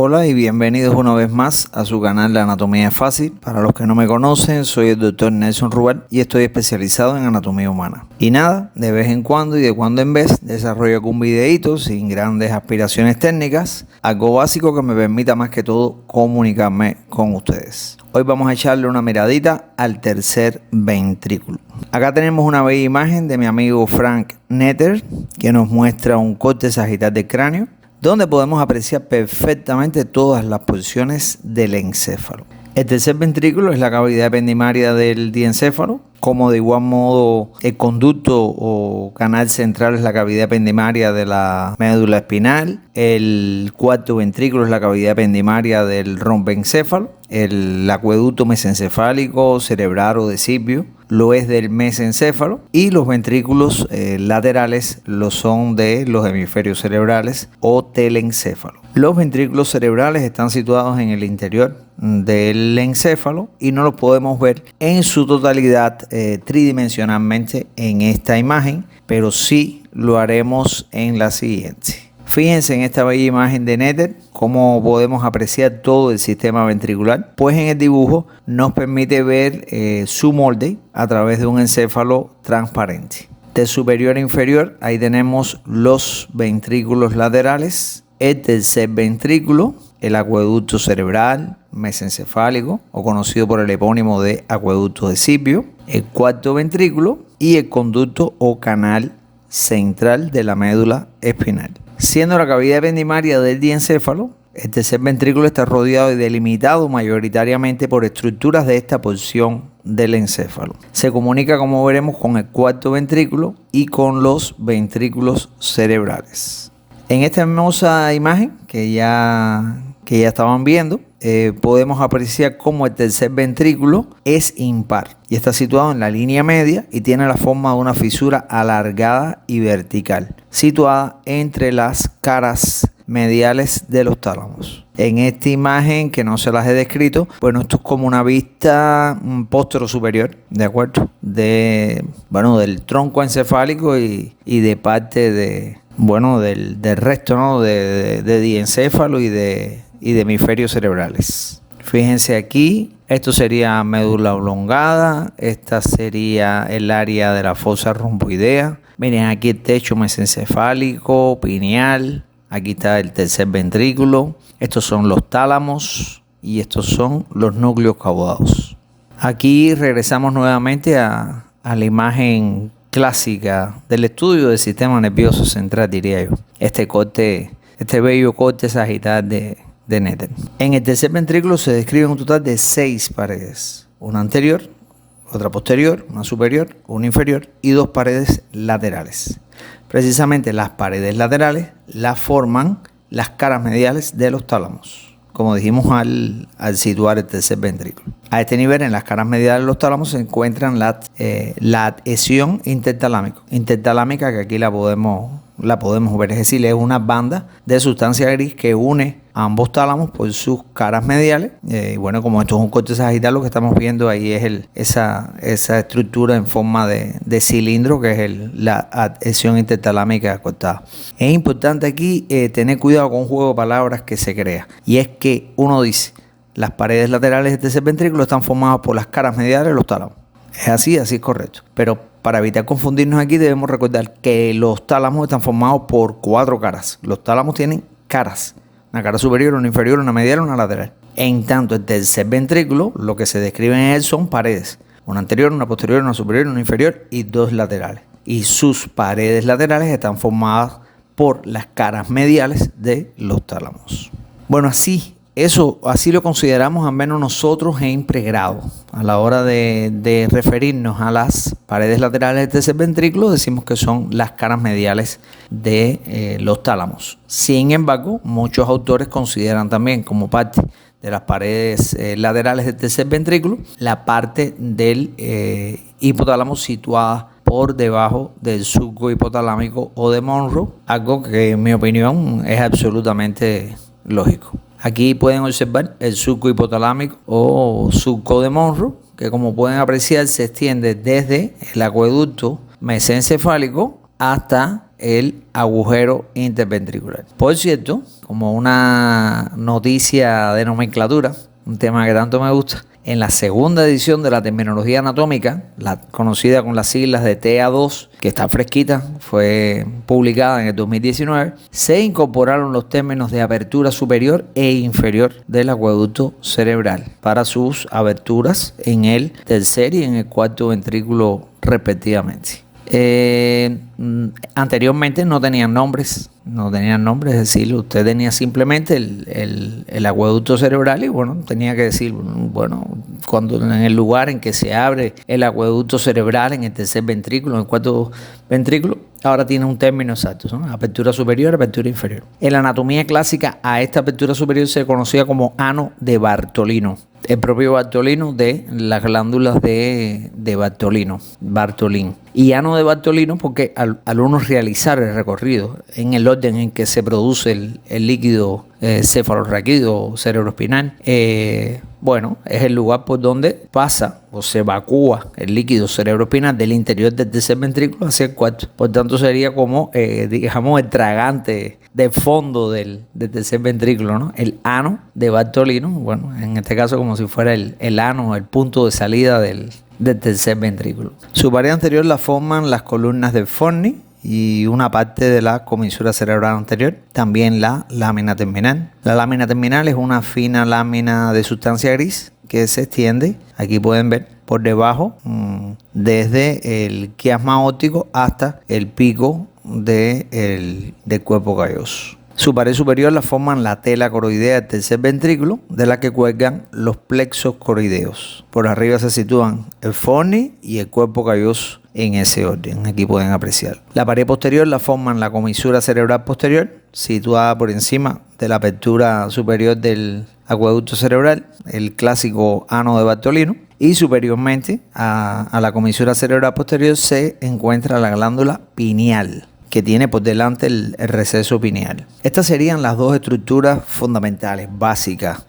Hola y bienvenidos una vez más a su canal de Anatomía Fácil. Para los que no me conocen, soy el Dr. Nelson Rubal y estoy especializado en anatomía humana. Y nada, de vez en cuando y de cuando en vez desarrollo algún videíto sin grandes aspiraciones técnicas, algo básico que me permita más que todo comunicarme con ustedes. Hoy vamos a echarle una miradita al tercer ventrículo. Acá tenemos una bella imagen de mi amigo Frank Netter que nos muestra un corte sagital del cráneo, donde podemos apreciar perfectamente todas las posiciones del encéfalo. El tercer ventrículo es la cavidad ependimaria del diencéfalo, como de igual modo el conducto o canal central es la cavidad ependimaria de la médula espinal, el cuarto ventrículo es la cavidad ependimaria del romboencéfalo, el acueducto mesencefálico, cerebral o de Sibio lo es del mesencéfalo y los ventrículos laterales lo son de los hemisferios cerebrales o telencéfalo. Los ventrículos cerebrales están situados en el interior del encéfalo y no los podemos ver en su totalidad tridimensionalmente en esta imagen, pero sí lo haremos en la siguiente. Fíjense en esta bella imagen de Netter cómo podemos apreciar todo el sistema ventricular, pues en el dibujo nos permite ver su molde a través de un encéfalo transparente. De superior a inferior, ahí tenemos los ventrículos laterales, el tercer ventrículo, el acueducto cerebral mesencefálico, o conocido por el epónimo de acueducto de Sibio, el cuarto ventrículo y el conducto o canal central de la médula espinal. Siendo la cavidad ependimaria del diencéfalo, el tercer ventrículo está rodeado y delimitado mayoritariamente por estructuras de esta porción del encéfalo. Se comunica, como veremos, con el cuarto ventrículo y con los ventrículos cerebrales. En esta hermosa imagen que ya estaban viendo, podemos apreciar cómo el tercer ventrículo es impar y está situado en la línea media y tiene la forma de una fisura alargada y vertical, situada entre las caras mediales de los tálamos. En esta imagen, que no se las he descrito, bueno, esto es como una vista póstero superior, ¿de acuerdo? Del tronco encefálico y de parte del resto, ¿no? de diencéfalo y de hemisferios cerebrales. Fíjense aquí, esto sería médula oblongada, esta sería el área de la fosa romboidea. Miren aquí el techo mesencefálico, pineal, aquí está el tercer ventrículo, estos son los tálamos y estos son los núcleos caudados. Aquí regresamos nuevamente a la imagen clásica del estudio del sistema nervioso central, diría yo. Este bello corte sagital de Netter. En el tercer ventrículo se describen un total de 6 paredes, una anterior, otra posterior, una superior, una inferior y 2 paredes laterales. Precisamente las paredes laterales las forman las caras mediales de los tálamos, como dijimos al situar el tercer ventrículo. A este nivel, en las caras mediales de los tálamos se encuentran la adhesión intertalámica, que aquí la podemos ver, es decir, es una banda de sustancia gris que une a ambos tálamos por sus caras mediales. Como esto es un corte sagital, lo que estamos viendo ahí es esa estructura en forma de cilindro, que es la adhesión intertalámica cortada. Es importante aquí tener cuidado con un juego de palabras que se crea, y es que uno dice las paredes laterales de tercer ventrículo están formadas por las caras mediales de los tálamos. Es así es correcto. Pero para evitar confundirnos aquí debemos recordar que los tálamos están formados por 4 caras. Los tálamos tienen caras. Una cara superior, una inferior, una medial y una lateral. En tanto, el tercer ventrículo, lo que se describe en él son paredes. Una anterior, una posterior, una superior, una inferior y 2 laterales. Y sus paredes laterales están formadas por las caras mediales de los tálamos. Bueno, así lo consideramos al menos nosotros en pregrado. A la hora de referirnos a las paredes laterales del tercer ventrículo, decimos que son las caras mediales de los tálamos. Sin embargo, muchos autores consideran también como parte de las paredes laterales del tercer ventrículo la parte del hipotálamo situada por debajo del surco hipotalámico o de Monro, algo que en mi opinión es absolutamente lógico. Aquí pueden observar el surco hipotalámico o surco de Monro, que como pueden apreciar se extiende desde el acueducto mesencefálico hasta el agujero interventricular. Por cierto, como una noticia de nomenclatura, un tema que tanto me gusta, en la segunda edición de la terminología anatómica, la conocida con las siglas de TA2, que está fresquita, fue publicada en el 2019, se incorporaron los términos de apertura superior e inferior del acueducto cerebral para sus aberturas en el tercer y en el cuarto ventrículo respectivamente. Anteriormente no tenían nombres, es decir, usted tenía simplemente el acueducto cerebral y bueno, tenía que decir, bueno, cuando en el lugar en que se abre el acueducto cerebral, en el tercer ventrículo, en el cuarto ventrículo, ahora tiene un término exacto, ¿no? Apertura superior, apertura inferior. En la anatomía clásica, a esta apertura superior se conocía como ano de Bartolino. El propio Bartolino de las glándulas de Bartolín. Y ano de Bartolino porque al uno realizar el recorrido en el orden en que se produce el líquido cefalorraquídeo o cerebroespinal, bueno, es el lugar por donde pasa o se evacúa el líquido cerebroespinal del interior del tercer ventrículo hacia el cuarto. Por tanto, sería como, digamos, el tragante de fondo del tercer ventrículo, ¿no? El ano de Bartolino, bueno, en este caso como si fuera el ano, el punto de salida del tercer ventrículo. Su pared anterior la forman las columnas del Forni y una parte de la comisura cerebral anterior, también la lámina terminal. La lámina terminal es una fina lámina de sustancia gris que se extiende, aquí pueden ver, por debajo desde el quiasma óptico hasta el pico del cuerpo calloso. Su pared superior la forman la tela coroidea del tercer ventrículo, de la que cuelgan los plexos coroideos. Por arriba se sitúan el Forni y el cuerpo calloso en ese orden. Aquí pueden apreciar. La pared posterior la forman la comisura cerebral posterior, situada por encima de la apertura superior del acueducto cerebral, el clásico ano de Bartolino. Y superiormente a la comisura cerebral posterior se encuentra la glándula pineal, que tiene por delante el receso pineal. Estas serían las dos estructuras fundamentales, básicas,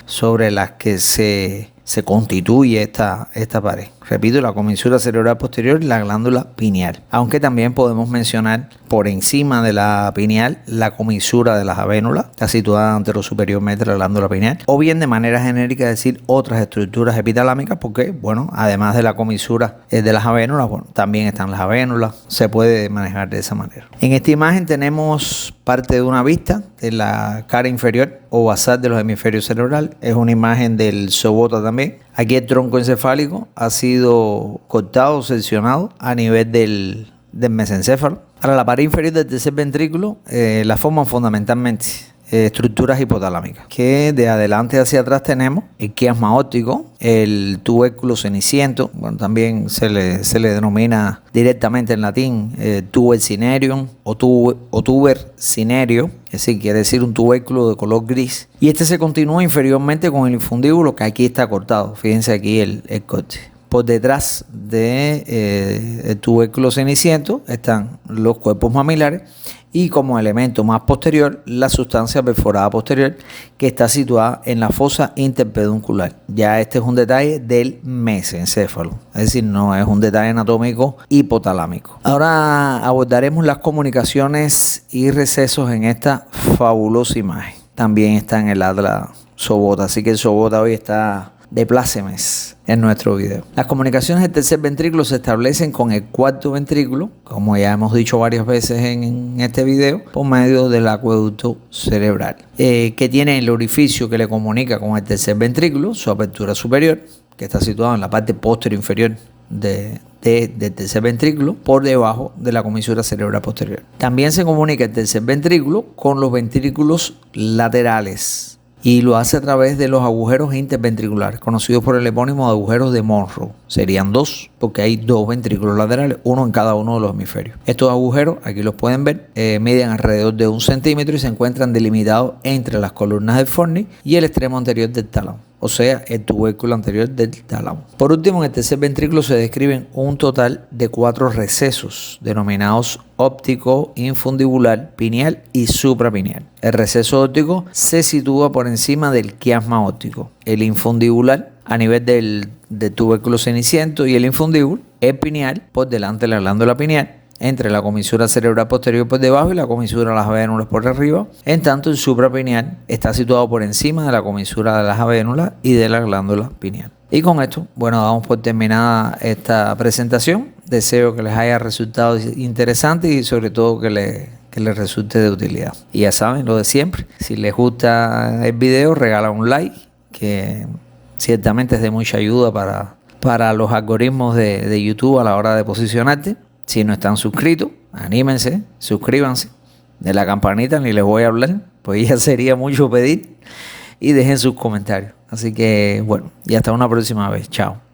sobre las que se constituye esta pared. Repito, la comisura cerebral posterior y la glándula pineal. Aunque también podemos mencionar por encima de la pineal la comisura de las avénulas, está situada anterosuperiormente a la glándula pineal. O bien de manera genérica decir otras estructuras epitalámicas, porque, bueno, además de la comisura de las avénulas, bueno, también están las avénulas. Se puede manejar de esa manera. En esta imagen tenemos parte de una vista de la cara inferior o basal de los hemisferios cerebrales. Es una imagen del sobota también. Aquí el tronco encefálico ha sido cortado, seccionado a nivel del mesencéfalo. Ahora, la pared inferior del tercer ventrículo la forman fundamentalmente estructuras hipotalámicas, que de adelante hacia atrás tenemos el quiasma óptico, el tubérculo ceniciento, bueno, también se le denomina directamente en latín tuber cinereum o tuber cinereo, es decir, quiere decir un tubérculo de color gris, y este se continúa inferiormente con el infundíbulo, que aquí está cortado. Fíjense aquí el corte. Por detrás del tubérculo ceniciento están los cuerpos mamilares y como elemento más posterior la sustancia perforada posterior, que está situada en la fosa interpeduncular. Ya este es un detalle del mesencéfalo, es decir, no es un detalle anatómico hipotalámico. Ahora abordaremos las comunicaciones y recesos en esta fabulosa imagen. También está en el atlas sobota, así que el sobota hoy está de plácemes en nuestro video. Las comunicaciones del tercer ventrículo se establecen con el cuarto ventrículo, como ya hemos dicho varias veces en este video, por medio del acueducto cerebral, que tiene el orificio que le comunica con el tercer ventrículo, su apertura superior, que está situado en la parte posterior inferior del tercer ventrículo, por debajo de la comisura cerebral posterior. También se comunica el tercer ventrículo con los ventrículos laterales, y lo hace a través de los agujeros interventriculares, conocidos por el epónimo de agujeros de Monro. Serían dos, porque hay dos ventrículos laterales, uno en cada uno de los hemisferios. Estos agujeros, aquí los pueden ver, miden alrededor de 1 centímetro y se encuentran delimitados entre las columnas del Forni y el extremo anterior del tálamo, o sea, el tubérculo anterior del tálamo. Por último, en el tercer ventrículo se describen un total de 4 recesos, denominados óptico, infundibular, pineal y suprapineal. El receso óptico se sitúa por encima del quiasma óptico, el infundibular a nivel del tubérculo ceniciento y el infundíbulo, el pineal por delante de la glándula pineal entre la comisura cerebral posterior por debajo y la comisura de las avénulas por arriba. En tanto, el suprapineal está situado por encima de la comisura de las avénulas y de la glándula pineal. Y con esto, bueno, damos por terminada esta presentación. Deseo que les haya resultado interesante y sobre todo que les resulte de utilidad. Y ya saben, lo de siempre, si les gusta el video, regala un like, que ciertamente es de mucha ayuda para los algoritmos de YouTube a la hora de posicionarte. Si no están suscritos, anímense, suscríbanse. De la campanita ni les voy a hablar, pues ya sería mucho pedir. Y dejen sus comentarios. Así que bueno, y hasta una próxima vez. Chao.